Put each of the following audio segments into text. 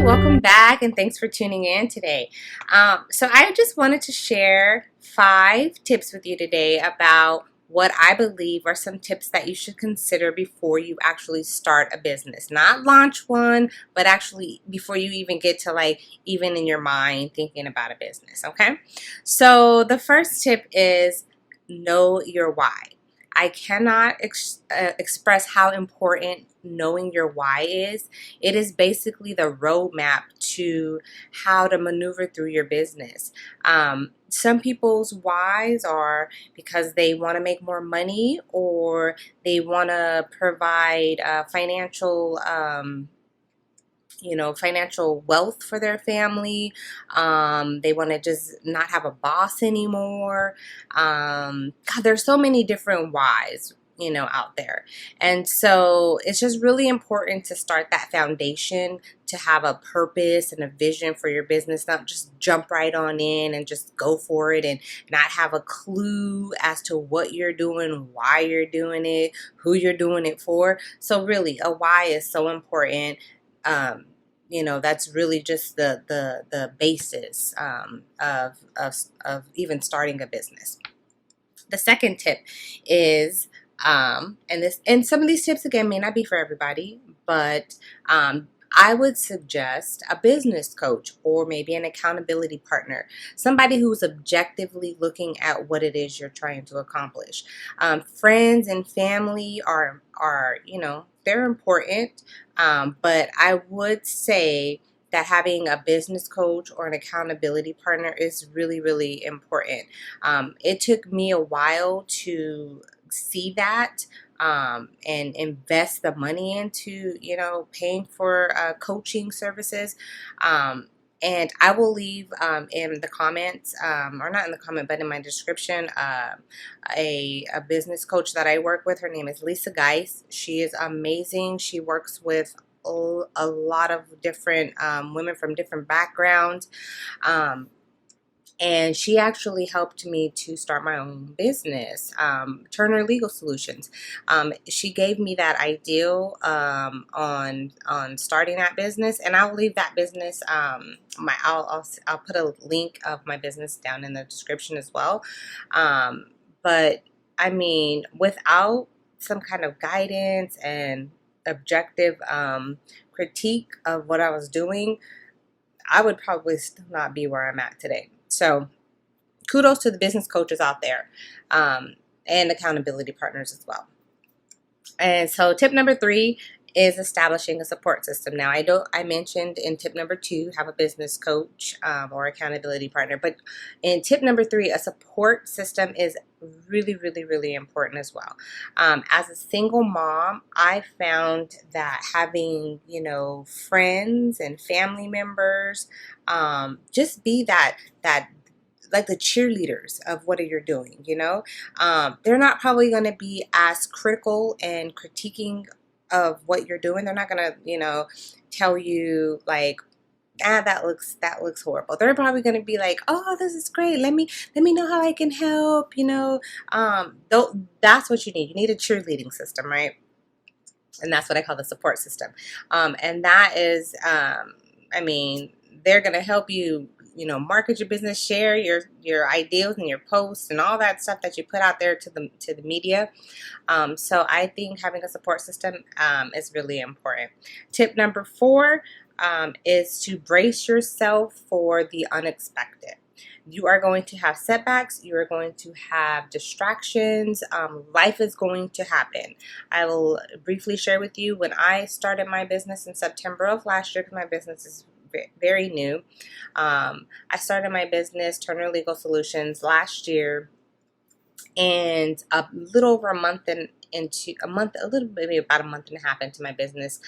welcome back and thanks for tuning in today. So I just wanted to share 5 tips with you today about what I believe are some tips that you should consider before you actually start a business. Not launch one, but actually before you even get to even in your mind thinking about a business, okay? So the first tip is know your why. I cannot express how important knowing your why is. It is basically the roadmap to how to maneuver through your business. Some people's whys are because they want to make more money, or they want to provide financial wealth for their family. They want to just not have a boss anymore. God, there's so many different whys, out there. And so it's just really important to start that foundation, to have a purpose and a vision for your business, not just jump right on in and just go for it and not have a clue as to what you're doing, why you're doing it, who you're doing it for. So really, a why is so important. That's really just the basis of even starting a business. The second tip is, and some of these tips again may not be for everybody, but I would suggest a business coach or maybe an accountability partner, somebody who's objectively looking at what it is you're trying to accomplish. Friends and family are they're important, but I would say that having a business coach or an accountability partner is really, really important. It took me a while to see that, and invest the money into, paying for coaching services. And I will leave in the comments, or not in the comment, but in my description, a business coach that I work with. Her name is Lisa Geis. She is amazing. She works with a lot of different women from different backgrounds. And she actually helped me to start my own business, Turner Legal Solutions. She gave me that ideal on starting that business, and I'll leave that business. I'll put a link of my business down in the description as well. But I mean, without some kind of guidance and objective critique of what I was doing, I would probably still not be where I'm at today. So kudos to the business coaches out there, and accountability partners as well. And so tip number 3 is establishing a support system. Now, I mentioned in tip number 2, have a business coach or accountability partner. But in tip number 3, a support system is really, really, really important as well. As a single mom, I found that having, friends and family members, just be that like the cheerleaders of what you're doing, they're not probably going to be as critical and critiquing of what you're doing. They're not going to, tell you like, that looks horrible. They're probably going to be like, oh, this is great. Let me know how I can help, that's what you need. You need a cheerleading system, right? And that's what I call the support system. And that is, they're going to help you, market your business, share your ideals and your posts and all that stuff that you put out there to the media. So I think having a support system is really important. Tip number 4 is to brace yourself for the unexpected. You are going to have setbacks. You are going to have distractions. Life is going to happen. I will briefly share with you when I started my business in September of last year, because my business is very new. I started my business, Turner Legal Solutions, last year, and a little over a month maybe about a month and a half into my business,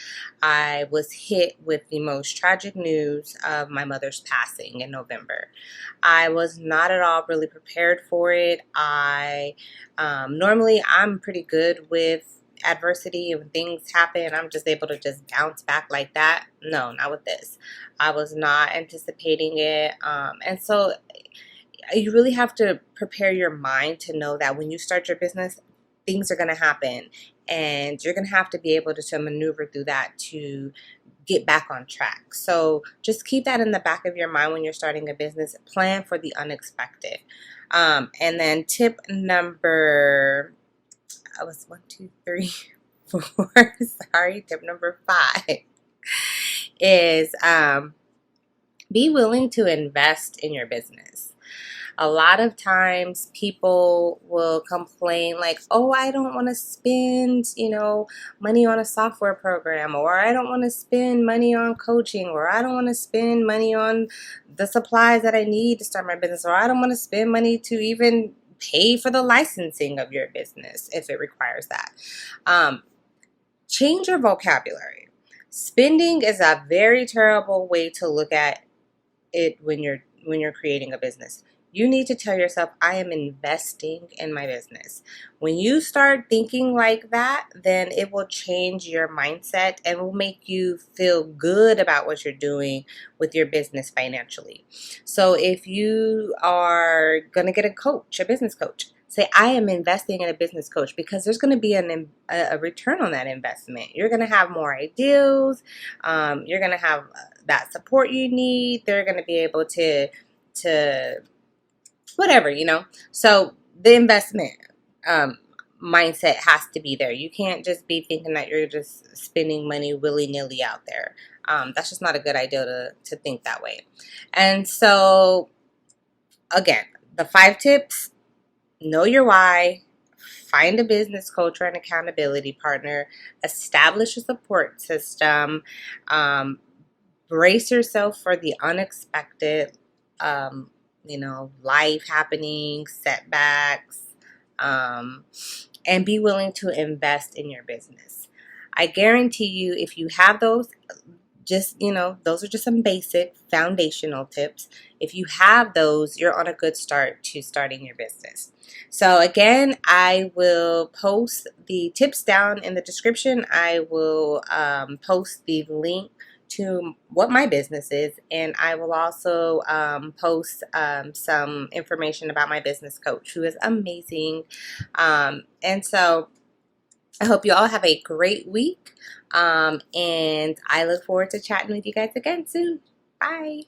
I was hit with the most tragic news of my mother's passing in November. I was not at all really prepared for it. Normally I'm pretty good with adversity. When things happen, I'm just able to just bounce back like that. No, not with this. I was not anticipating it, and so you really have to prepare your mind to know that when you start your business, things are going to happen, and you're going to have to be able to maneuver through that to get back on track. So just keep that in the back of your mind when you're starting a business. Plan for the unexpected. And then tip number, I was 1, 2, 3, 4. Sorry, tip number 5 is be willing to invest in your business. A lot of times people will complain like, oh, I don't want to spend, money on a software program, or I don't want to spend money on coaching, or I don't want to spend money on the supplies that I need to start my business, or I don't want to spend money to even pay for the licensing of your business if it requires that. Change your vocabulary. Spending is a very terrible way to look at it when you're creating a business. You need to tell yourself, I am investing in my business. When you start thinking like that, then it will change your mindset and will make you feel good about what you're doing with your business financially. So if you are going to get a business coach, say, I am investing in a business coach, because there's going to be a return on that investment. You're going to have more ideas. You're going to have that support you need. They're going to be able to whatever, So the investment mindset has to be there. You can't just be thinking that you're just spending money willy-nilly out there. That's just not a good idea to think that way. And so, again, the 5 tips: know your why, find a business coach or an accountability partner, establish a support system, brace yourself for the unexpected, life happening, setbacks, and be willing to invest in your business. I guarantee you, if you have those, those are just some basic foundational tips. If you have those, you're on a good start to starting your business. So again, I will post the tips down in the description. I will post the link to what my business is, and I will also post some information about my business coach, who is amazing. And so I hope you all have a great week, and I look forward to chatting with you guys again soon. Bye.